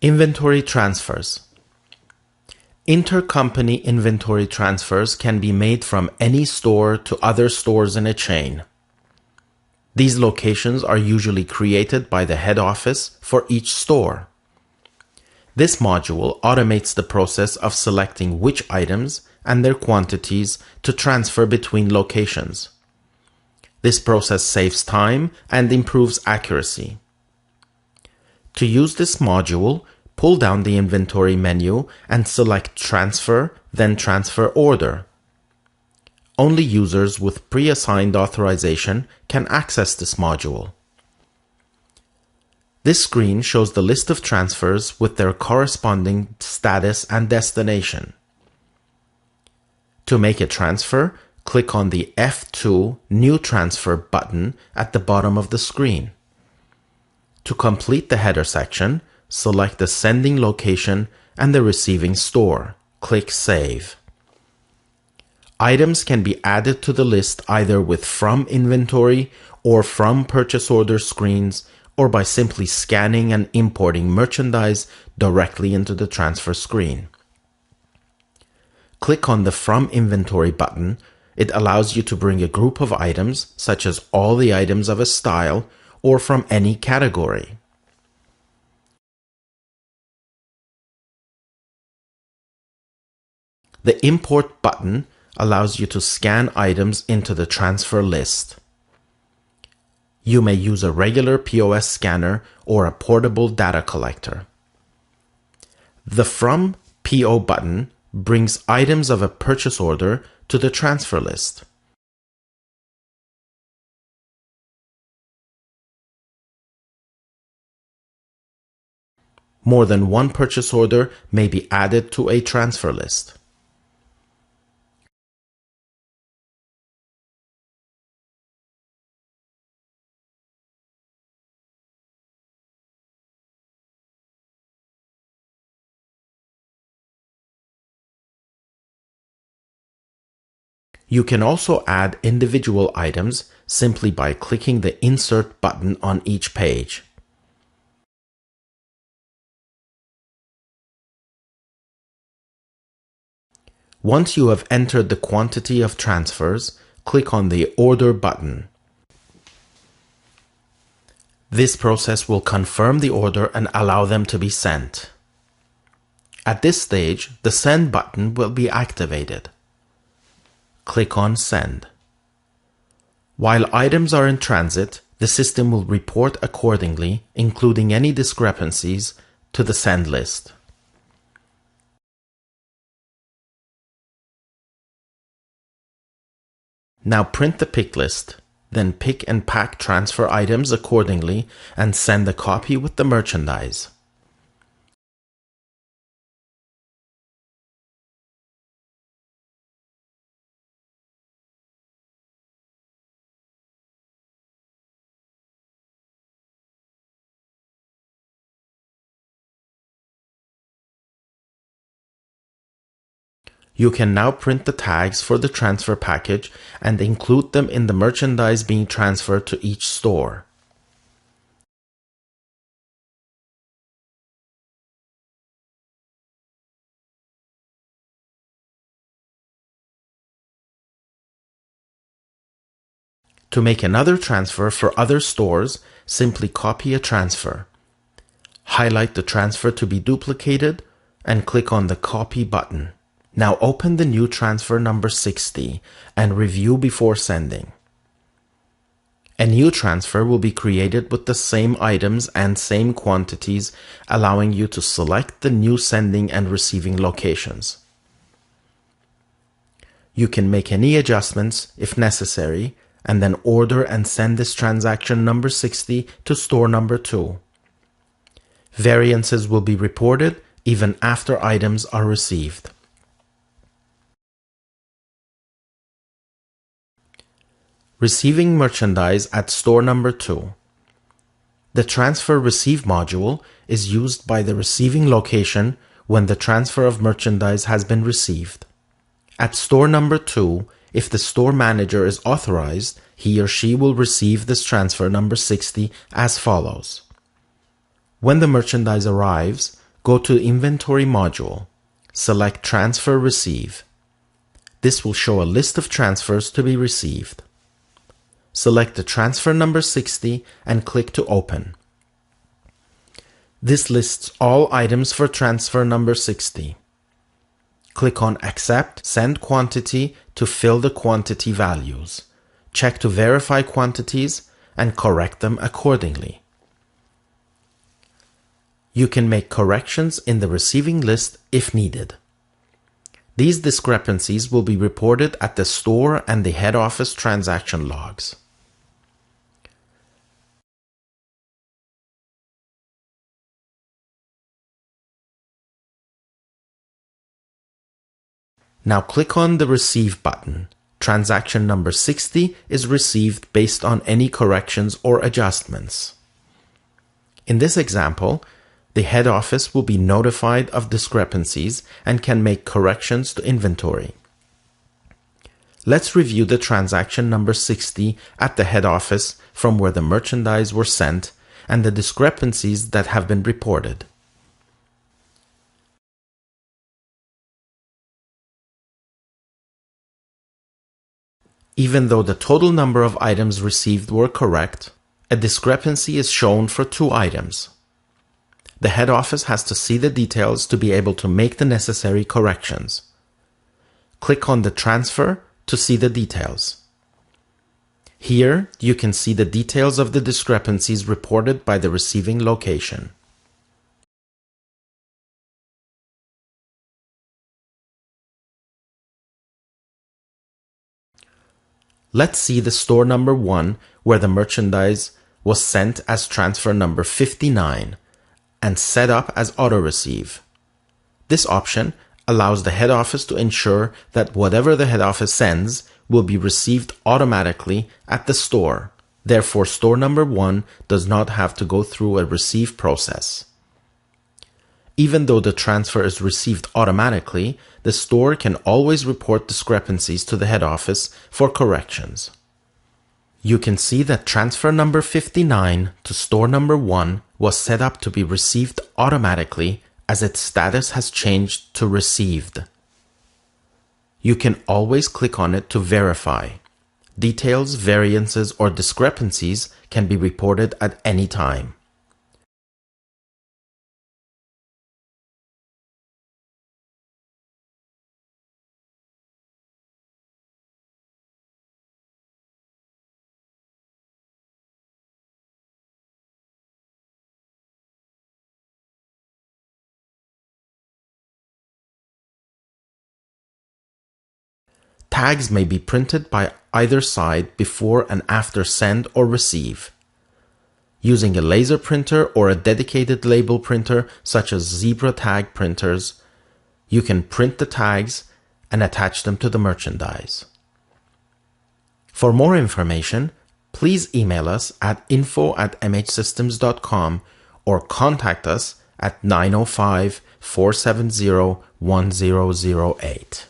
Inventory transfers. Intercompany inventory transfers can be made from any store to other stores in a chain. These locations are usually created by the head office for each store. This module automates the process of selecting which items and their quantities to transfer between locations. This process saves time and improves accuracy. To use this module, pull down the inventory menu and select Transfer, then Transfer Order. Only users with pre-assigned authorization can access this module. This screen shows the list of transfers with their corresponding status and destination. To make a transfer, click on the F2 New Transfer button at the bottom of the screen. To complete the header section, select the sending location and the receiving store. Click Save. Items can be added to the list either with From Inventory or From Purchase Order screens, or by simply scanning and importing merchandise directly into the transfer screen. Click on the From Inventory button. It allows you to bring a group of items, such as all the items of a style, or from any category. The Import button allows you to scan items into the transfer list. You may use a regular POS scanner or a portable data collector. The From PO button brings items of a purchase order to the transfer list. More than one purchase order may be added to a transfer list. You can also add individual items simply by clicking the Insert button on each page. Once you have entered the quantity of transfers, click on the Order button. This process will confirm the order and allow them to be sent. At this stage, the Send button will be activated. Click on Send. While items are in transit, the system will report accordingly, including any discrepancies, to the Send list. Now print the pick list, then pick and pack transfer items accordingly and send a copy with the merchandise. You can now print the tags for the transfer package and include them in the merchandise being transferred to each store. To make another transfer for other stores, simply copy a transfer. Highlight the transfer to be duplicated and click on the Copy button. Now open the new transfer number 60 and review before sending. A new transfer will be created with the same items and same quantities, allowing you to select the new sending and receiving locations. You can make any adjustments if necessary, and then order and send this transaction number 60 to store number 2. Variances will be reported even after items are received. Receiving merchandise at store number 2. The Transfer Receive module is used by the receiving location when the transfer of merchandise has been received. At store number 2, if the store manager is authorized, he or she will receive this transfer number 60 as follows. When the merchandise arrives, Go to Inventory module. Select Transfer Receive. This will show a list of transfers to be received. Select the transfer number 60 and click to open. This lists all items for transfer number 60. Click on Accept Send Quantity to fill the quantity values. Check to verify quantities and correct them accordingly. You can make corrections in the receiving list if needed. These discrepancies will be reported at the store and the head office transaction logs. Now click on the Receive button. Transaction number 60 is received based on any corrections or adjustments. In this example, the head office will be notified of discrepancies and can make corrections to inventory. Let's review the transaction number 60 at the head office from where the merchandise were sent and the discrepancies that have been reported. Even though the total number of items received were correct, a discrepancy is shown for 2 items. The head office has to see the details to be able to make the necessary corrections. Click on the transfer to see the details. Here, you can see the details of the discrepancies reported by the receiving location. Let's see the store number 1 where the merchandise was sent as transfer number 59 and set up as auto-receive. This option allows the head office to ensure that whatever the head office sends will be received automatically at the store. Therefore, store number 1 does not have to go through a receive process. Even though the transfer is received automatically, the store can always report discrepancies to the head office for corrections. You can see that transfer number 59 to store number 1 was set up to be received automatically as its status has changed to received. You can always click on it to verify. Details, variances, or discrepancies can be reported at any time. Tags may be printed by either side before and after send or receive. Using a laser printer or a dedicated label printer such as Zebra tag printers, you can print the tags and attach them to the merchandise. For more information, please email us at info@mhsystems.com or contact us at 905-470-1008.